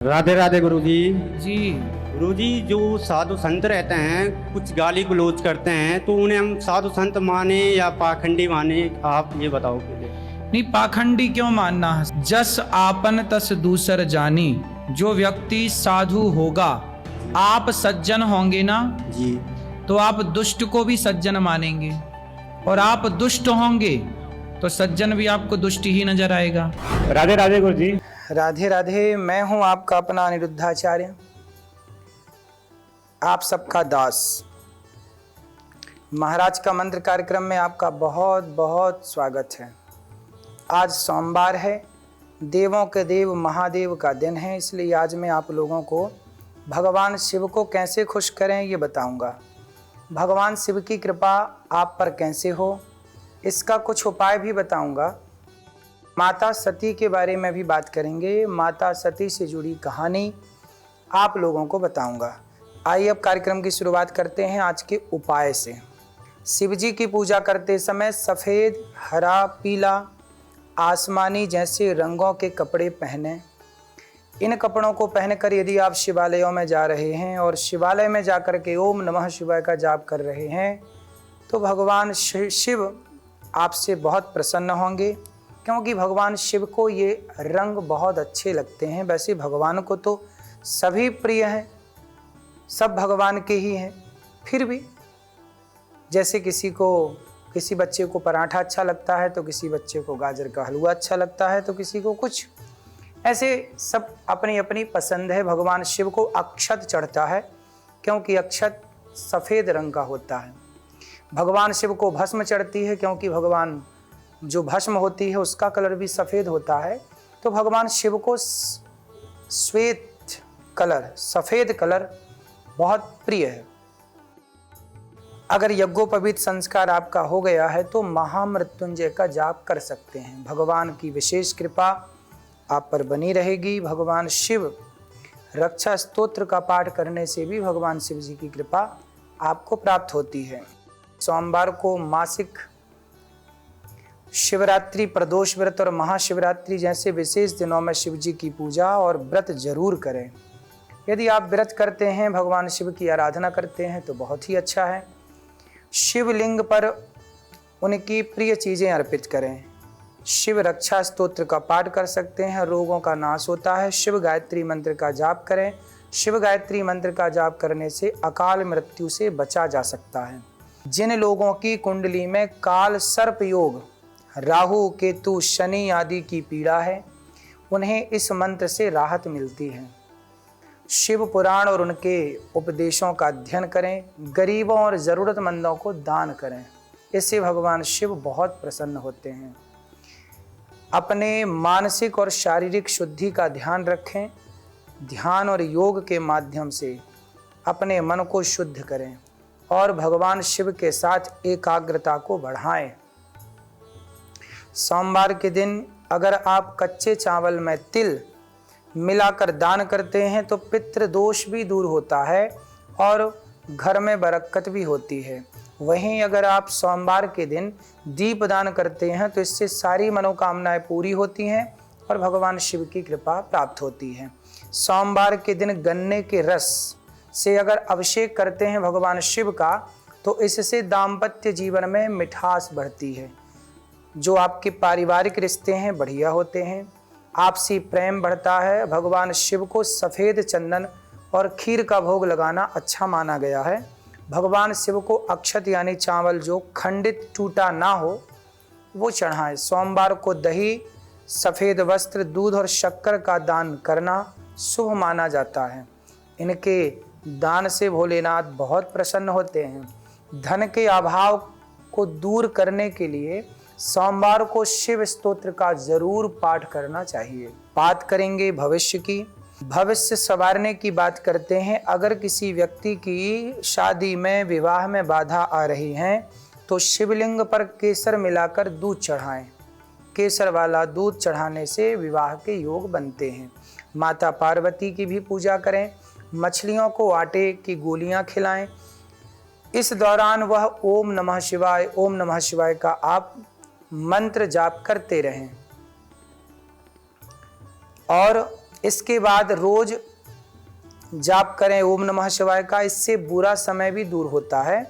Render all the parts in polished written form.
राधे राधे गुरु जी। जी। गुरु जी, जो साधु संत रहते हैं कुछ गाली गलौज करते हैं, तो उन्हें हम साधु संत माने या पाखंडी माने, आप ये बताओ पहले। नहीं, पाखंडी क्यों मानना है? जस आपन तस दूसर जानी। जो व्यक्ति साधु होगा, आप सज्जन होंगे ना, जी। तो आप दुष्ट को भी सज्जन मानेंगे, और आप दुष्ट होंगे तो सज्जन भी आपको दुष्ट ही नजर आएगा। राधे राधे गुरु जी। राधे राधे। मैं हूं आपका अपना अनिरुद्धाचार्य, आप सबका दास। महाराज का मंत्र कार्यक्रम में आपका बहुत बहुत स्वागत है। आज सोमवार है, देवों के देव महादेव का दिन है, इसलिए आज मैं आप लोगों को भगवान शिव को कैसे खुश करें ये बताऊंगा। भगवान शिव की कृपा आप पर कैसे हो, इसका कुछ उपाय भी बताऊंगा। माता सती के बारे में भी बात करेंगे। माता सती से जुड़ी कहानी आप लोगों को बताऊंगा। आइए अब कार्यक्रम की शुरुआत करते हैं आज के उपाय से। शिव जी की पूजा करते समय सफ़ेद, हरा, पीला, आसमानी जैसे रंगों के कपड़े पहने। इन कपड़ों को पहनकर यदि आप शिवालयों में जा रहे हैं और शिवालय में जाकर के ओम नमः शिवाय का जाप कर रहे हैं, तो भगवान शिव आपसे बहुत प्रसन्न होंगे, क्योंकि भगवान शिव को ये रंग बहुत अच्छे लगते हैं। वैसे भगवान को तो सभी प्रिय हैं, सब भगवान के ही हैं, फिर भी जैसे किसी बच्चे को पराठा अच्छा लगता है, तो किसी बच्चे को गाजर का हलवा अच्छा लगता है, तो किसी को कुछ, ऐसे सब अपनी अपनी पसंद है। भगवान शिव को अक्षत चढ़ता है, क्योंकि अक्षत सफ़ेद रंग का होता है। भगवान शिव को भस्म चढ़ती है, क्योंकि भगवान जो भस्म होती है उसका कलर भी सफ़ेद होता है। तो भगवान शिव को श्वेत कलर, सफ़ेद कलर बहुत प्रिय है। अगर यज्ञोपवीत संस्कार आपका हो गया है तो महामृत्युंजय का जाप कर सकते हैं। भगवान की विशेष कृपा आप पर बनी रहेगी। भगवान शिव रक्षा स्तोत्र का पाठ करने से भी भगवान शिव जी की कृपा आपको प्राप्त होती है। सोमवार को मासिक शिवरात्रि, प्रदोष व्रत और महाशिवरात्रि जैसे विशेष दिनों में शिव जी की पूजा और व्रत जरूर करें। यदि आप व्रत करते हैं, भगवान शिव की आराधना करते हैं, तो बहुत ही अच्छा है। शिवलिंग पर उनकी प्रिय चीज़ें अर्पित करें। शिव रक्षा स्तोत्र का पाठ कर सकते हैं, रोगों का नाश होता है। शिव गायत्री मंत्र का जाप करें। शिव गायत्री मंत्र का जाप करने से अकाल मृत्यु से बचा जा सकता है। जिन लोगों की कुंडली में काल सर्प योग, राहु, केतु, शनि आदि की पीड़ा है, उन्हें इस मंत्र से राहत मिलती है। शिव पुराण और उनके उपदेशों का अध्ययन करें। गरीबों और ज़रूरतमंदों को दान करें, इससे भगवान शिव बहुत प्रसन्न होते हैं। अपने मानसिक और शारीरिक शुद्धि का ध्यान रखें। ध्यान और योग के माध्यम से अपने मन को शुद्ध करें और भगवान शिव के साथ एकाग्रता को बढ़ाएं। सोमवार के दिन अगर आप कच्चे चावल में तिल मिलाकर दान करते हैं तो पितृ दोष भी दूर होता है और घर में बरकत भी होती है। वहीं अगर आप सोमवार के दिन दीप दान करते हैं तो इससे सारी मनोकामनाएं पूरी होती हैं और भगवान शिव की कृपा प्राप्त होती है। सोमवार के दिन गन्ने के रस से अगर अभिषेक करते हैं भगवान शिव का, तो इससे दाम्पत्य जीवन में मिठास बढ़ती है। जो आपके पारिवारिक रिश्ते हैं बढ़िया होते हैं, आपसी प्रेम बढ़ता है। भगवान शिव को सफ़ेद चंदन और खीर का भोग लगाना अच्छा माना गया है। भगवान शिव को अक्षत यानी चावल जो खंडित टूटा ना हो वो चढ़ाएं। सोमवार को दही, सफ़ेद वस्त्र, दूध और शक्कर का दान करना शुभ माना जाता है। इनके दान से भोलेनाथ बहुत प्रसन्न होते हैं। धन के अभाव को दूर करने के लिए सोमवार को शिव स्तोत्र का जरूर पाठ करना चाहिए। बात करेंगे भविष्य की। भविष्य संवारने की बात करते हैं। अगर किसी व्यक्ति की शादी में, विवाह में बाधा आ रही है तो शिवलिंग पर केसर मिलाकर दूध चढ़ाएं। केसर वाला दूध चढ़ाने से विवाह के योग बनते हैं। माता पार्वती की भी पूजा करें। मछलियों को आटे की गोलियां खिलाएं। इस दौरान वह ओम नमः शिवाय का आप मंत्र जाप करते रहें। और इसके बाद रोज जाप करें ओम नमः शिवाय का, इससे बुरा समय भी दूर होता है।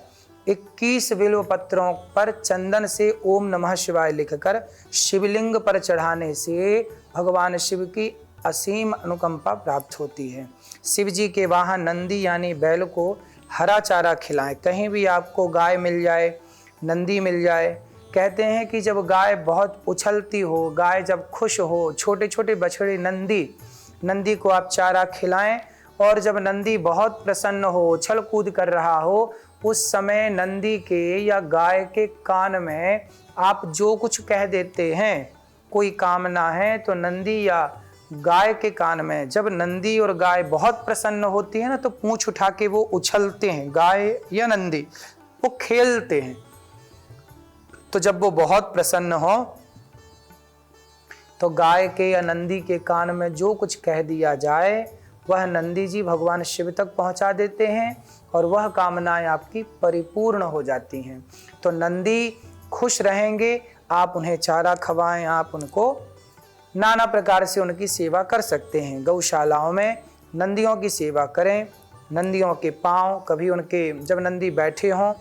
21 बिल्व पत्रों पर चंदन से ओम नमः शिवाय लिखकर शिवलिंग पर चढ़ाने से भगवान शिव की असीम अनुकंपा प्राप्त होती है। शिव जी के वाहन नंदी यानी बैल को हरा चारा खिलाएं। कहीं भी आपको गाय मिल जाए, नंदी मिल जाए, कहते हैं कि जब गाय बहुत उछलती हो, गाय जब खुश हो, छोटे छोटे बछड़े नंदी को आप चारा खिलाएं, और जब नंदी बहुत प्रसन्न हो, उछल कूद कर रहा हो, उस समय नंदी के या गाय के कान में आप जो कुछ कह देते हैं, कोई कामना है, तो नंदी या गाय के कान में, जब नंदी और गाय बहुत प्रसन्न होती है ना, तो पूंछ उठा के वो उछलते हैं, गाय या नंदी वो खेलते हैं। तो जब वो बहुत प्रसन्न हो तो गाय के या नंदी के कान में जो कुछ कह दिया जाए वह नंदी जी भगवान शिव तक पहुंचा देते हैं और वह कामनाएं आपकी परिपूर्ण हो जाती हैं। तो नंदी खुश रहेंगे, आप उन्हें चारा खवाएं, आप उनको नाना प्रकार से उनकी सेवा कर सकते हैं। गौशालाओं में नंदियों की सेवा करें। नंदियों के पांव कभी उनके, जब नंदी बैठे हों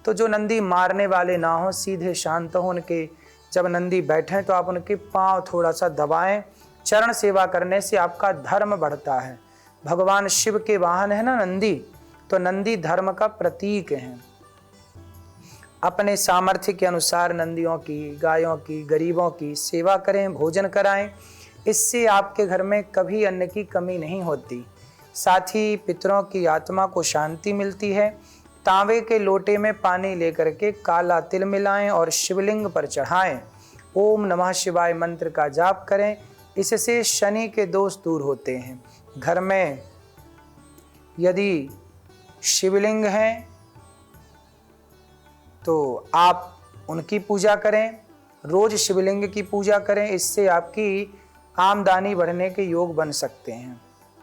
तो जो नंदी मारने वाले ना हो, सीधे शांत हो उनके, जब नंदी बैठें तो आप उनके पांव थोड़ा सा दबाएं। चरण सेवा करने से आपका धर्म बढ़ता है। भगवान शिव के वाहन है ना नंदी, तो नंदी धर्म का प्रतीक है। अपने सामर्थ्य के अनुसार नंदियों की, गायों की, गरीबों की सेवा करें, भोजन कराएं। इससे आपके घर में कभी अन्न की कमी नहीं होती। साथ ही पितरों की आत्मा को शांति मिलती है। तांबे के लोटे में पानी लेकर के काला तिल मिलाएं और शिवलिंग पर चढ़ाएं। ओम नमः शिवाय मंत्र का जाप करें, इससे शनि के दोष दूर होते हैं। घर में यदि शिवलिंग हैं तो आप उनकी पूजा करें, रोज शिवलिंग की पूजा करें, इससे आपकी आमदनी बढ़ने के योग बन सकते हैं।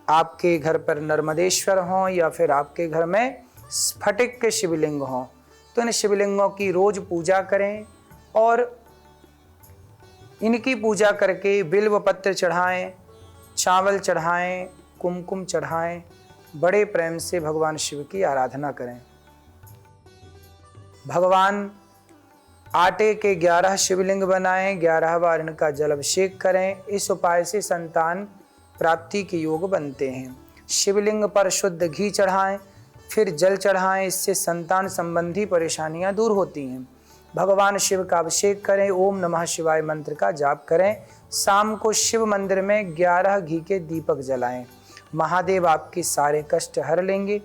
आपके घर पर नर्मदेश्वर हों या फिर आपके घर में स्फटिक के शिवलिंग हों, तो इन शिवलिंगों की रोज पूजा करें और इनकी पूजा करके बिल्व पत्र चढ़ाएं, चावल चढ़ाएं, कुमकुम चढ़ाएं, बड़े प्रेम से भगवान शिव की आराधना करें। भगवान आटे के 11 शिवलिंग बनाएं, 11 बार इनका जल अभिषेक करें। इस उपाय से संतान प्राप्ति के योग बनते हैं। शिवलिंग पर शुद्ध घी चढ़ाएं, फिर जल चढ़ाएं, इससे संतान संबंधी परेशानियां दूर होती हैं। भगवान शिव का अभिषेक करें, ओम नमः शिवाय मंत्र का जाप करें। शाम को शिव मंदिर में 11 घी के दीपक जलाएं। महादेव आपके सारे कष्ट हर लेंगे।